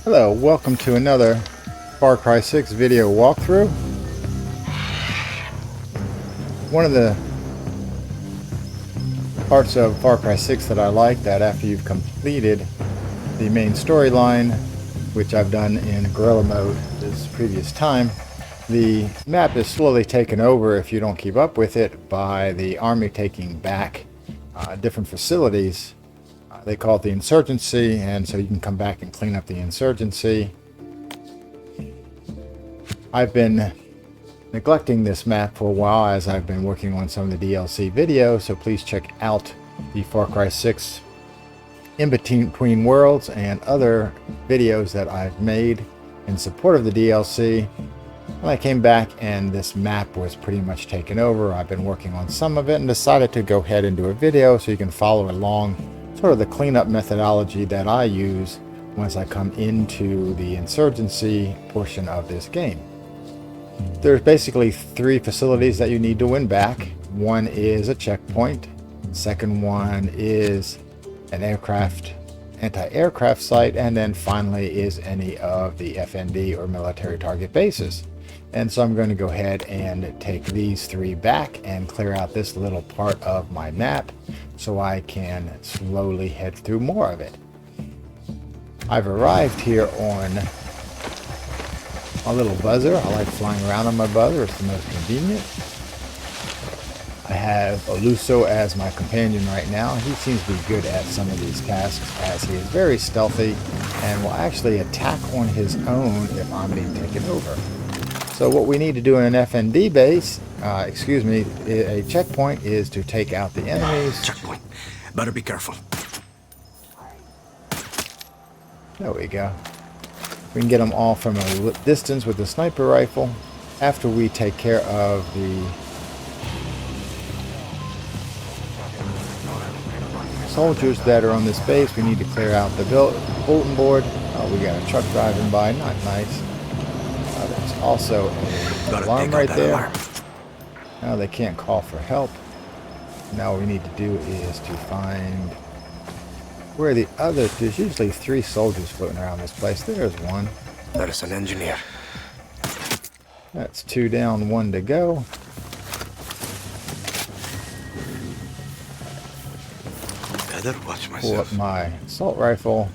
Hello, welcome to another Far Cry 6 video walkthrough. One of the parts of Far Cry 6 that I like, that after you've completed the main storyline, which I've done in guerrilla mode this previous time, the map is slowly taken over, if you don't keep up with it, by the army taking back different facilities. They call it the Insurgency, and so you can come back and clean up the Insurgency. I've been neglecting this map for a while as I've been working on some of the DLC videos, so please check out the Far Cry 6 In Between Worlds and other videos that I've made in support of the DLC. When I came back and this map was pretty much taken over, I've been working on some of it and decided to go ahead and do a video so you can follow along sort of the cleanup methodology that I use once I come into the Insurgency portion of this game. There's basically three facilities that you need to win back. One is a checkpoint. Second one is an anti-aircraft site, and then finally is any of the FND or military target bases. And so I'm going to go ahead and take these three back and clear out this little part of my map so I can slowly head through more of it. I've arrived here on my little buzzer. I like flying around on my buzzer. It's the most convenient. I have Oluso as my companion right now. He seems to be good at some of these tasks as he is very stealthy and will actually attack on his own if I'm being taken over. So what we need to do in an FND base, a checkpoint, is to take out the enemies. Checkpoint. Better be careful. There we go. We can get them all from a distance with the sniper rifle. After we take care of the soldiers that are on this base, we need to clear out the bulletin board. We got a truck driving by, not nice. There's also an alarm right there. Now they can't call for help. Now what we need to do is to find where the other, there's usually three soldiers floating around this place. There's one. That is an engineer. That's two down, one to go. Better watch myself. Pull up my assault rifle.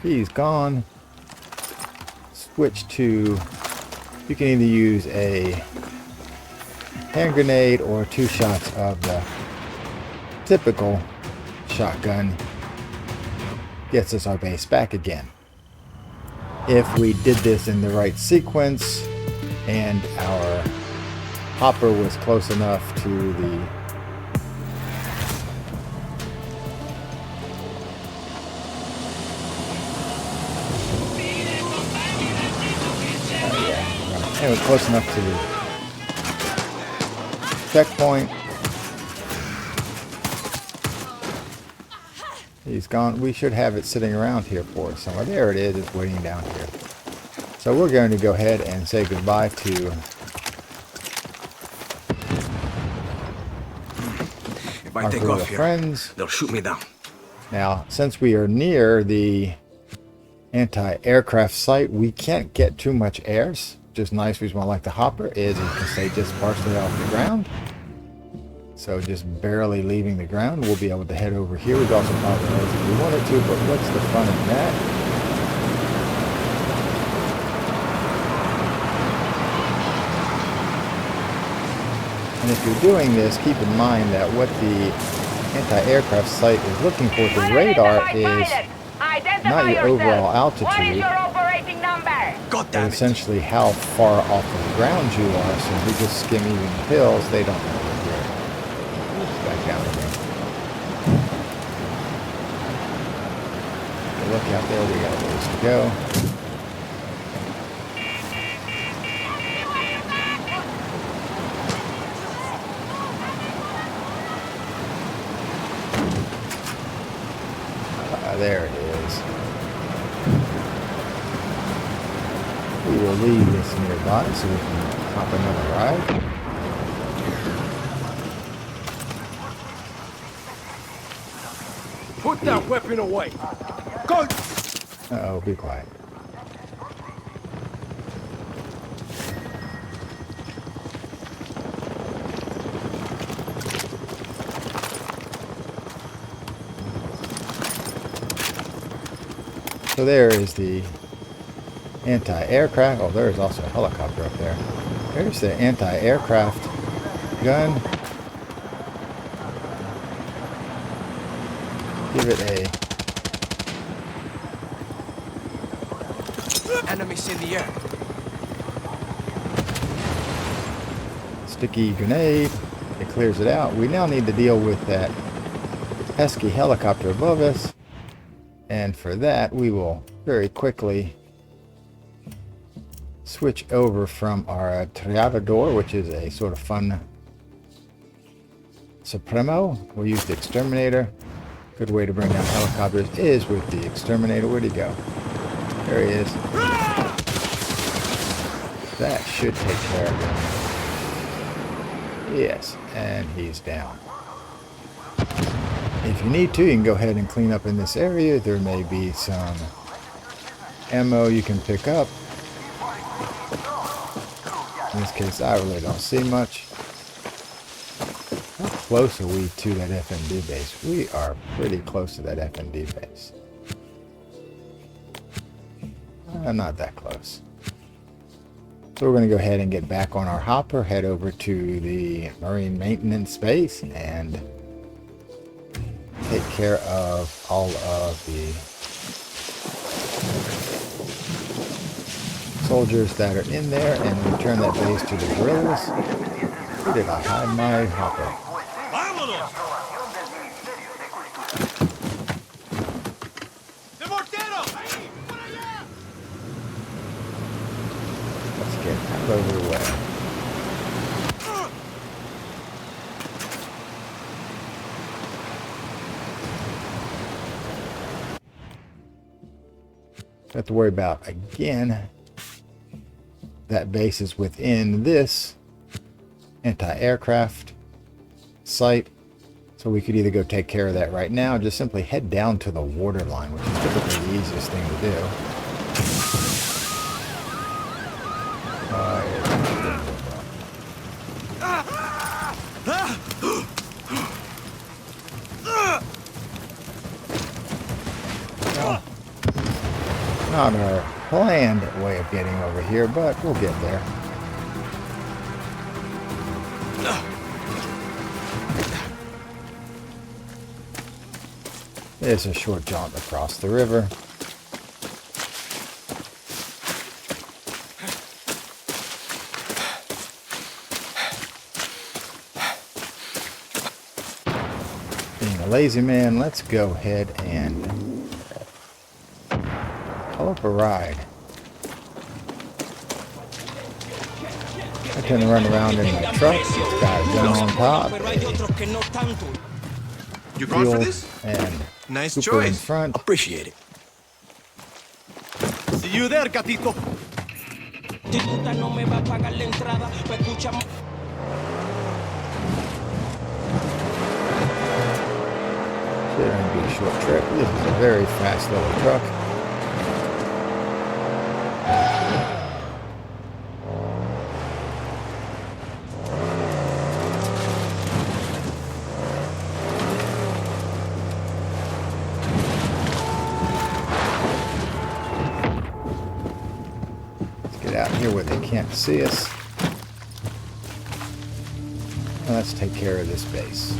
He's gone. Switch to, you can either use a hand grenade or 2 shots of the typical shotgun. Gets us our base back again. If we did this in the right sequence and our hopper was close enough to the anyway, close enough to the checkpoint. He's gone. We should have it sitting around here for us somewhere. There it is. It's waiting down here. So we're going to go ahead and say goodbye to If I our take group off of here, friends. they'll shoot me down. Now, since we are near the anti-aircraft site, we can't get too much air. Just nice reason why I like the hopper is it can stay just partially off the ground. So just barely leaving the ground, we'll be able to head over here. We've also probably if we wanted to, but what's the fun in that? And if you're doing this, keep in mind that what the anti-aircraft site is looking for, the radar, is not your overall altitude, but essentially how far off the ground you are. So if you just skim even hills, they don't know where you're. Oops, back down again. Look out there, we got a ways to go. There it is. We will leave this nearby so we can hop another ride. Put that weapon away. Go. Uh-oh, be quiet. So there is the anti-aircraft. Oh, there's also a helicopter up there. There's the anti-aircraft gun. Give it a Enemies in the air. sticky grenade. It clears it out. We now need to deal with that pesky helicopter above us. And for that, we will very quickly switch over from our Triadador, which is a sort of fun Supremo. We'll use the Exterminator. Good way to bring down helicopters is with the Exterminator. Where'd he go? There he is. That should take care of him. Yes, and he's down. If you need to, you can go ahead and clean up in this area. There may be some ammo you can pick up. In this case, I really don't see much. How close are we to that FND base? We are pretty close to that FND base. Not that close. So we're going to go ahead and get back on our hopper, head over to the Marine Maintenance Base, and take care of all of the soldiers that are in there and return that base to the guerrillas. Where did I hide my hopper? Let's get out of the way. Have to worry about again. That base is within this anti-aircraft site, so we could either go take care of that right now, or just simply head down to the waterline, which is typically the easiest thing to do. Not our planned way of getting over here, but we'll get there. There's a short jaunt across the river. Being a lazy man, let's go ahead and pull up a ride. I tend to run around in my truck. It's got a gun on top, You going for fuel, this? and Nice Cooper in choice. front. Appreciate it. See you there, gatito. Should only be a short trip. This is a very fast little truck. Out here where they can't see us. Now let's take care of this base.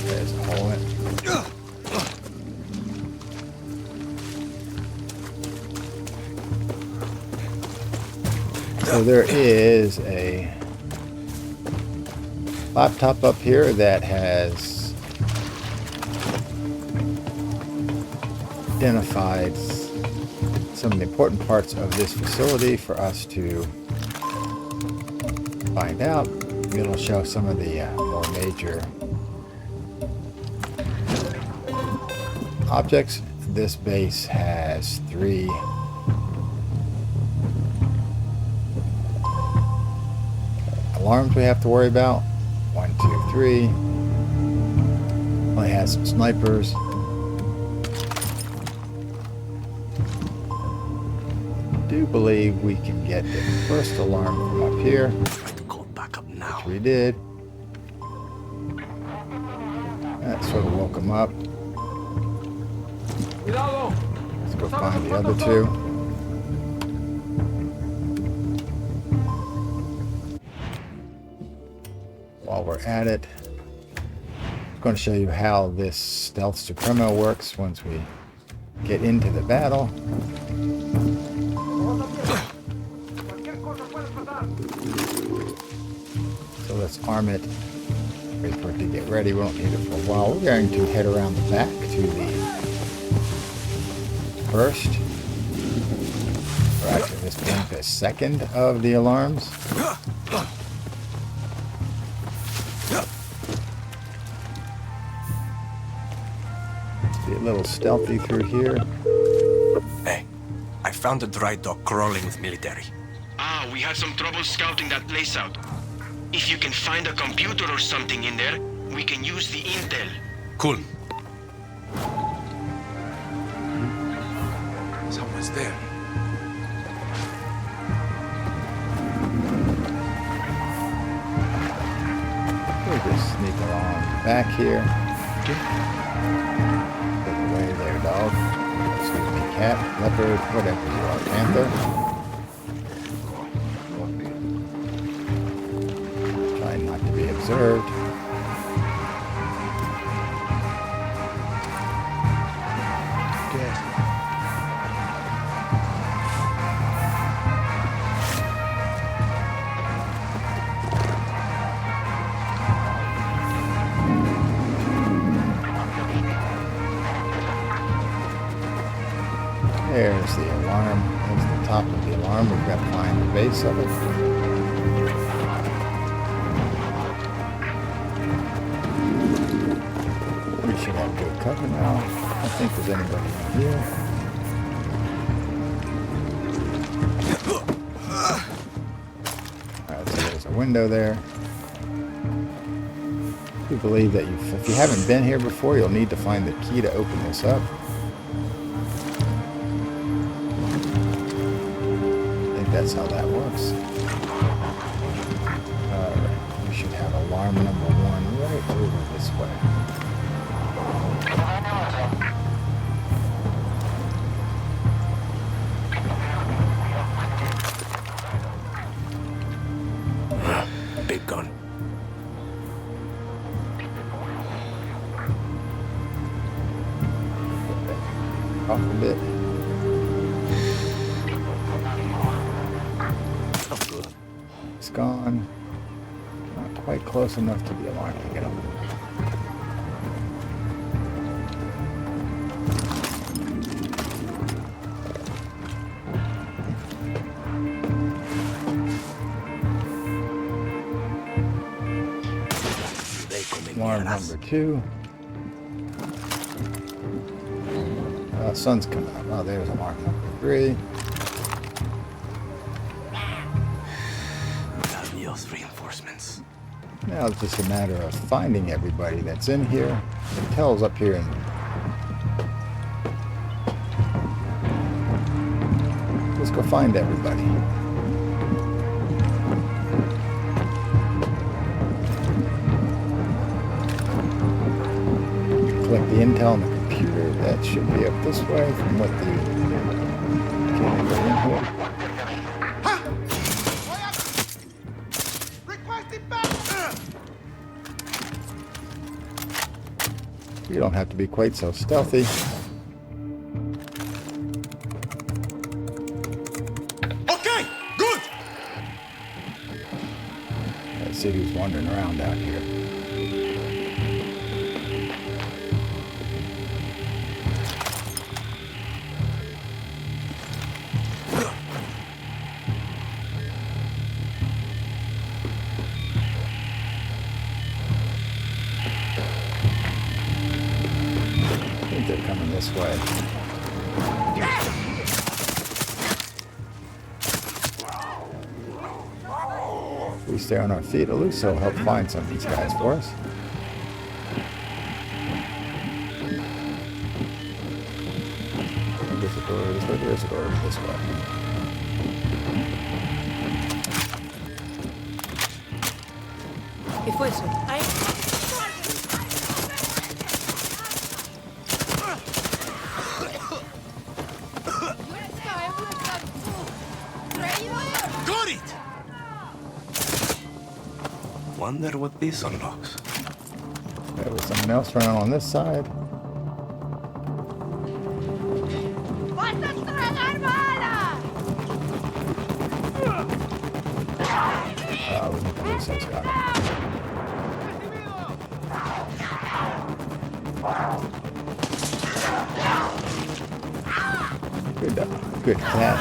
There's a hole in it. So there is a laptop up here that has identified some of the important parts of this facility for us to find out. It'll show some of the more major objects. This base has 3 alarms we have to worry about. 1, 2, 3. Only has some snipers. I do believe we can get the first alarm from up here. Try to call back up now. Which we did. That sort of woke him up. Let's go find the other two. While we're at it, I'm going to show you how this stealth supremo works once we get into the battle. So let's arm it. Wait for it to get ready. We won't need it for a while. We're going to head around the back to the first, or actually this being the second of the alarms. Let's be a little stealthy through here. Hey, I found a dry dock crawling with military. Ah, we had some trouble scouting that place out. If you can find a computer or something in there, we can use the intel. Cool. Someone's there. We'll just sneak along back here. Get away there, dog. Excuse me, cat, leopard, whatever you are, panther. Trying not to be observed. There's the alarm. There's the top of the alarm. We've got to find the base of it. We should have good cover now. I don't think there's anybody in here. Alright, so there's a window there. We believe that if you haven't been here before, you'll need to find the key to open this up. That's how that works. Alright, we should have alarm number 1 right over this way. Big gun. Off a bit. It's gone. Not quite close enough to the alarm to get up. Alarm number 2. Sun's coming up. Oh, there's alarm number 3. Reinforcements. Now it's just a matter of finding everybody that's in here. It tells up here in let's go find everybody. Collect the intel on the computer. That should be up this way from what the can I go in here? You don't have to be quite so stealthy. Okay, good. Let's see who's wandering around out here. They're coming this way. We we stay on our feet, Aluso will help find some of these guys for us. There's a door this way, there's a door this way. ¿Qué fue eso? ¡Ay! Got it! Wonder what this unlocks. There was something else running on this side. We need to lose those guys. Good cat.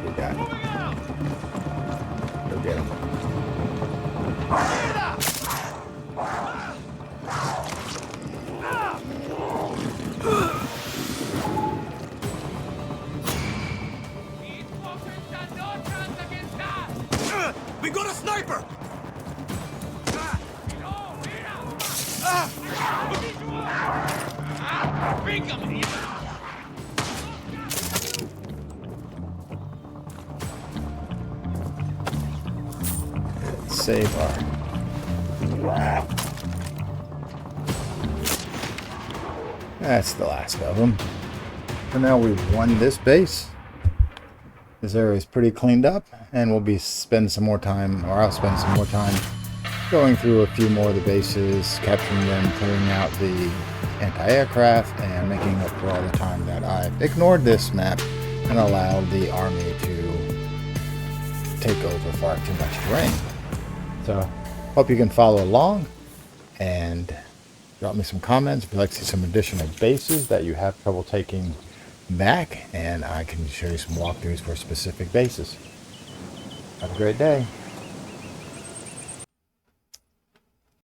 Good guy. Go get him. We got a sniper! Save our. That's the last of them. So now we've won this base. This area is pretty cleaned up, and we'll spend some more time, or I'll spend some more time going through a few more of the bases, capturing them, clearing out the anti-aircraft, and making up for all the time that I've ignored this map and allowed the army to take over far too much terrain. So, hope you can follow along and drop me some comments if you'd like to see some additional bases that you have trouble taking back, and I can show you some walkthroughs for specific bases. Have a great day.